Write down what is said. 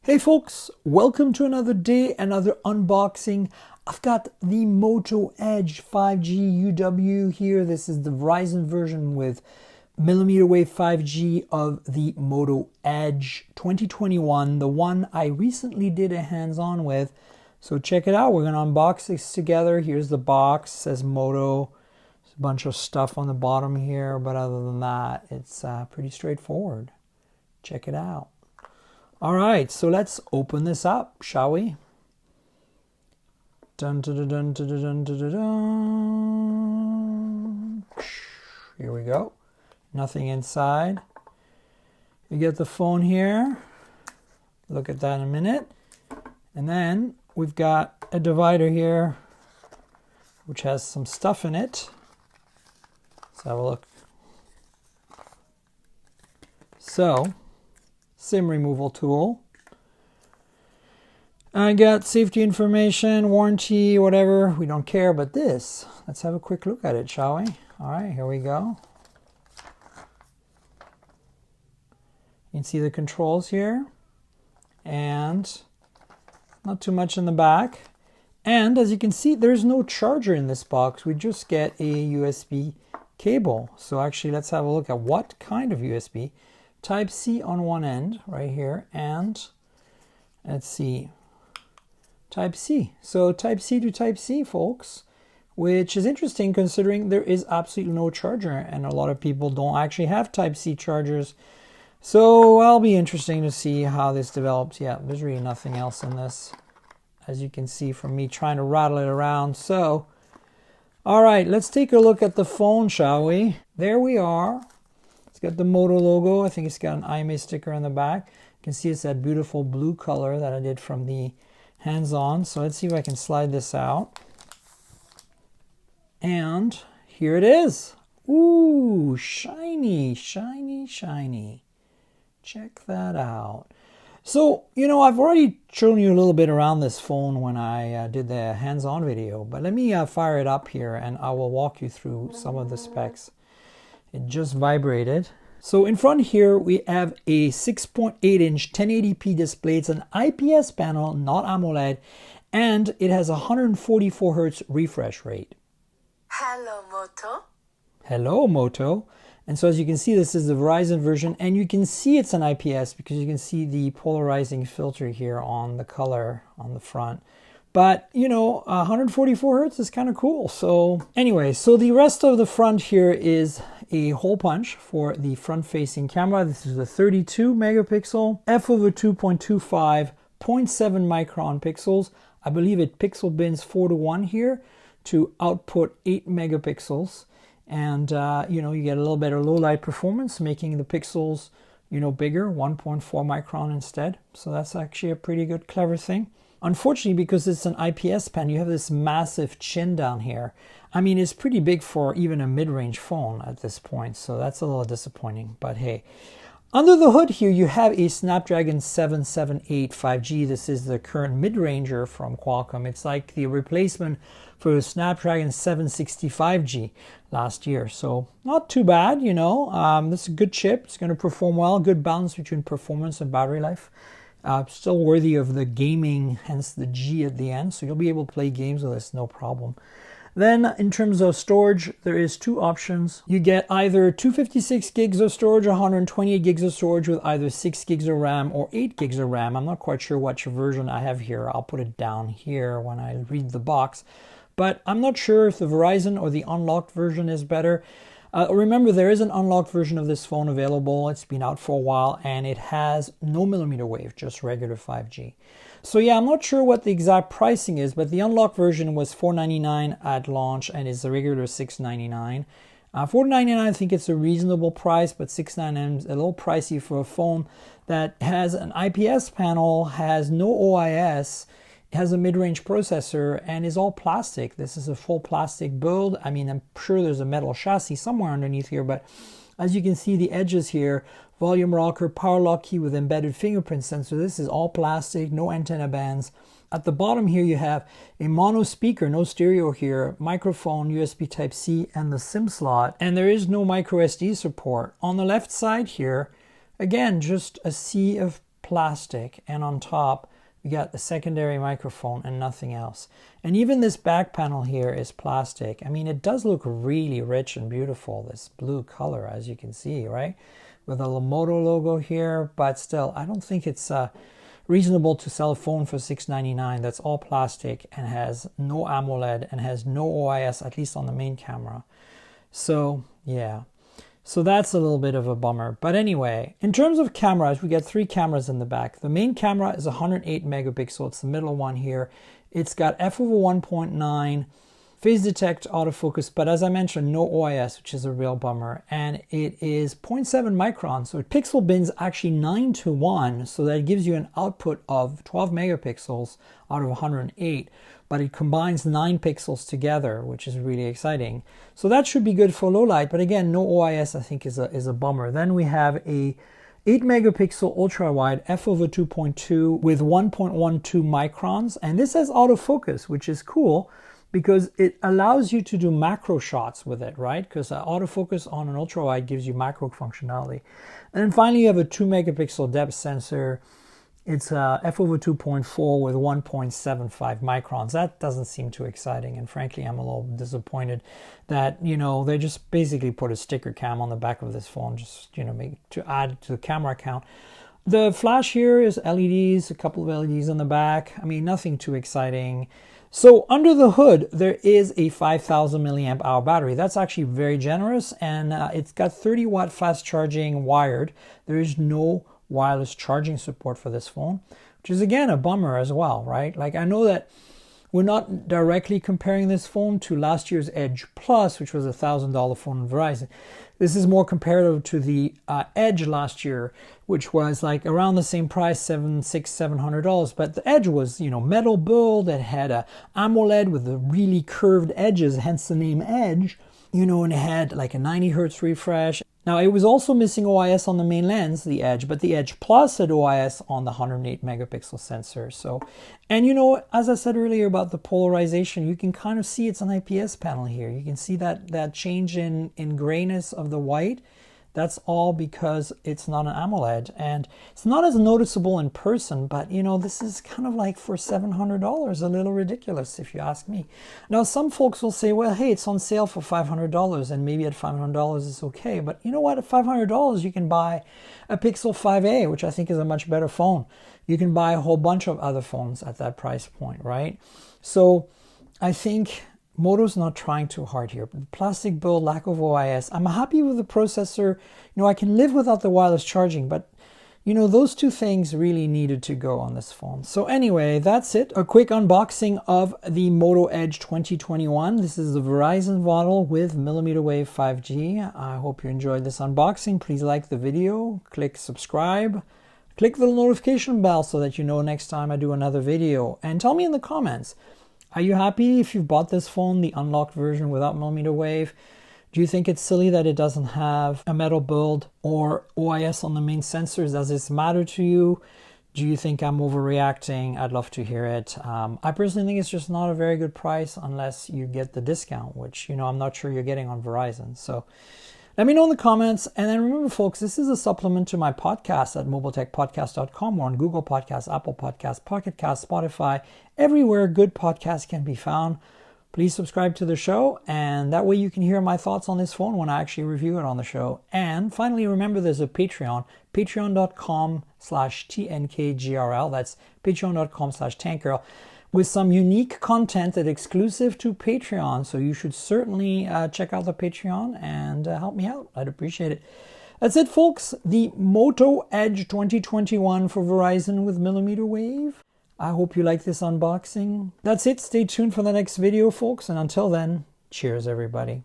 Hey folks, welcome to another day, another unboxing. I've got the Moto Edge 5G UW here. This is the Verizon version with millimeter wave 5G of the Moto Edge 2021, the one I recently did a hands-on with. So check it out. We're going to unbox this together. Here's the box. It says Moto. There's a bunch of stuff on the bottom here, but other than that, it's pretty straightforward. Check it out. All right, so let's open this up, shall we? Dun, dun, dun, dun, dun, dun, dun, dun, dun. Here we go. Nothing inside. You get the phone here. Look at that in a minute. And then we've got a divider here, which has some stuff in it. Let's have a look. So, SIM removal tool. I got safety information, warranty, whatever. We don't care, but this, let's have a quick look at it, shall we? All right, here we go. You can see the controls here, and not too much in the back. And as you can see, there's no charger in this box. We just get a USB cable. So actually, let's have a look at what kind of USB. Type-C on one end right here, and let's see, Type-C. So Type-C to Type-C, folks, which is interesting considering there is absolutely no charger, and a lot of people don't actually have Type-C chargers. So it'll be interesting to see how this develops. Yeah, there's really nothing else in this, as you can see from me trying to rattle it around. So, all right, let's take a look at the phone, shall we? There we are. Got the Moto logo. I think it's got an IMA sticker on the back. You can see it's that beautiful blue color that I did from the hands-on. So let's see if I can slide this out. And here it is. Ooh, shiny, shiny, shiny. Check that out. So, you know, I've already shown you a little bit around this phone when I did the hands-on video, but let me fire it up here and I will walk you through some of the specs. It just vibrated. So in front here, we have a 6.8-inch 1080p display. It's an IPS panel, not AMOLED, and it has a 144 Hz refresh rate. Hello, Moto. Hello, Moto. And so as you can see, this is the Verizon version, and you can see it's an IPS because you can see the polarizing filter here on the color on the front. But, you know, 144 Hertz is kind of cool. So anyway, so the rest of the front here is a hole punch for the front-facing camera. This is a 32 megapixel, f/2.25, 0.7 micron pixels. I believe it pixel bins 4:1 here to output 8 megapixels. And, you know, you get a little better low light performance, making the pixels, you know, bigger, 1.4 micron instead. So that's actually a pretty good, clever thing. Unfortunately, because it's an IPS pen, you have this massive chin down here. I mean, it's pretty big for even a mid-range phone at this point, so that's a little disappointing, but hey. Under the hood here, you have a Snapdragon 778 5G. This is the current mid-ranger from Qualcomm. It's like the replacement for the Snapdragon 765G last year. So not too bad, you know. This is a good chip. It's going to perform well. Good balance between performance and battery life. Still worthy of the gaming, hence the G at the end. So you'll be able to play games with this, no problem. Then in terms of storage, there is two options. You get either 256 gigs of storage, 128 gigs of storage with either 6 gigs of RAM or 8 gigs of RAM. I'm not quite sure which version I have here. I'll put it down here when I read the box. But I'm not sure if the Verizon or the unlocked version is better. Remember, there is an unlocked version of this phone available. It's been out for a while, and it has no millimeter wave, just regular 5G. So yeah, I'm not sure what the exact pricing is, but the unlocked version was $499 at launch, and is the regular $699. $499, I think it's a reasonable price, but $699 is a little pricey for a phone that has an IPS panel, has no OIS, has a mid-range processor, and is all plastic. This is a full plastic build. I mean, I'm sure there's a metal chassis somewhere underneath here, but as you can see, the edges here, volume rocker, power lock key with embedded fingerprint sensor. This is all plastic, no antenna bands. At the bottom here, you have a mono speaker, no stereo here, microphone, USB Type-C, and the SIM slot. And there is no micro SD support. On the left side here, again, just a sea of plastic, and on top we got the secondary microphone and nothing else. And even this back panel here is plastic. I mean, it does look really rich and beautiful, this blue color, as you can see, right? With a Moto logo here, but still, I don't think it's reasonable to sell a phone for $699 that's all plastic and has no AMOLED and has no OIS, at least on the main camera. So yeah, so that's a little bit of a bummer. But anyway, in terms of cameras, we get 3 cameras in the back. The main camera is 108 megapixel. It's the middle one here. It's got f/1.9, phase detect, autofocus, but as I mentioned, no OIS, which is a real bummer. And it is 0.7 microns, so it pixel bins actually 9:1, so that gives you an output of 12 megapixels out of 108, but it combines 9 pixels together, which is really exciting. So that should be good for low light, but again, no OIS I think is a bummer. Then we have a 8 megapixel ultra wide f/2.2 with 1.12 microns, and this has autofocus, which is cool, because it allows you to do macro shots with it, right? Because autofocus on an ultra wide gives you macro functionality. And then finally, you have a 2 megapixel depth sensor. It's f/2.4 with 1.75 microns. That doesn't seem too exciting. And frankly, I'm a little disappointed that, they just basically put a sticker cam on the back of this phone, just, to add to the camera count. The flash here is LEDs, a couple of LEDs on the back. I mean, nothing too exciting. So under the hood, there is a 5,000 milliamp hour battery. That's actually very generous, and it's got 30 watt fast charging wired. There is no wireless charging support for this phone, which is again a bummer as well, right? Like, I know that we're not directly comparing this phone to last year's Edge Plus, which was a $1,000 phone on Verizon. This is more comparative to the Edge last year, which was like around the same price, $700. But the Edge was, metal build. It had a AMOLED with the really curved edges, hence the name Edge. And it had like a 90 hertz refresh. Now, it was also missing OIS on the main lens, the Edge, but the Edge Plus had OIS on the 108 megapixel sensor. So, and as I said earlier about the polarization, you can kind of see it's an IPS panel here. You can see that change in grayness of the white. That's all because it's not an AMOLED, and it's not as noticeable in person, but this is kind of like for $700, a little ridiculous if you ask me. Now, some folks will say, well, hey, it's on sale for $500, and maybe at $500 it's okay, but you know what, at $500 you can buy a Pixel 5a, which I think is a much better phone. You can buy a whole bunch of other phones at that price point, right? So I think Moto's not trying too hard here. Plastic build, lack of OIS. I'm happy with the processor. I can live without the wireless charging, but those two things really needed to go on this phone. So anyway, that's it. A quick unboxing of the Moto Edge 2021. This is the Verizon model with millimeter wave 5G. I hope you enjoyed this unboxing. Please like the video, click subscribe, click the notification bell so that you know next time I do another video, and tell me in the comments, are you happy if you've bought this phone, the unlocked version without millimeter wave? Do you think it's silly that it doesn't have a metal build or OIS on the main sensors? Does this matter to you? Do you think I'm overreacting? I'd love to hear it. I personally think it's just not a very good price unless you get the discount, which, I'm not sure you're getting on Verizon. So let me know in the comments. And then remember, folks, this is a supplement to my podcast at mobiletechpodcast.com or on Google Podcasts, Apple Podcasts, Pocket Casts, Spotify, everywhere good podcasts can be found. Please subscribe to the show, and that way you can hear my thoughts on this phone when I actually review it on the show. And finally, remember there's a Patreon, patreon.com/TNKGRL. That's patreon.com/TankGirl, with some unique content that's exclusive to Patreon. So you should certainly check out the Patreon and help me out. I'd appreciate it. That's it, folks. The Moto Edge 2021 for Verizon with millimeter wave. I hope you like this unboxing. That's it. Stay tuned for the next video, folks. And until then, cheers, everybody.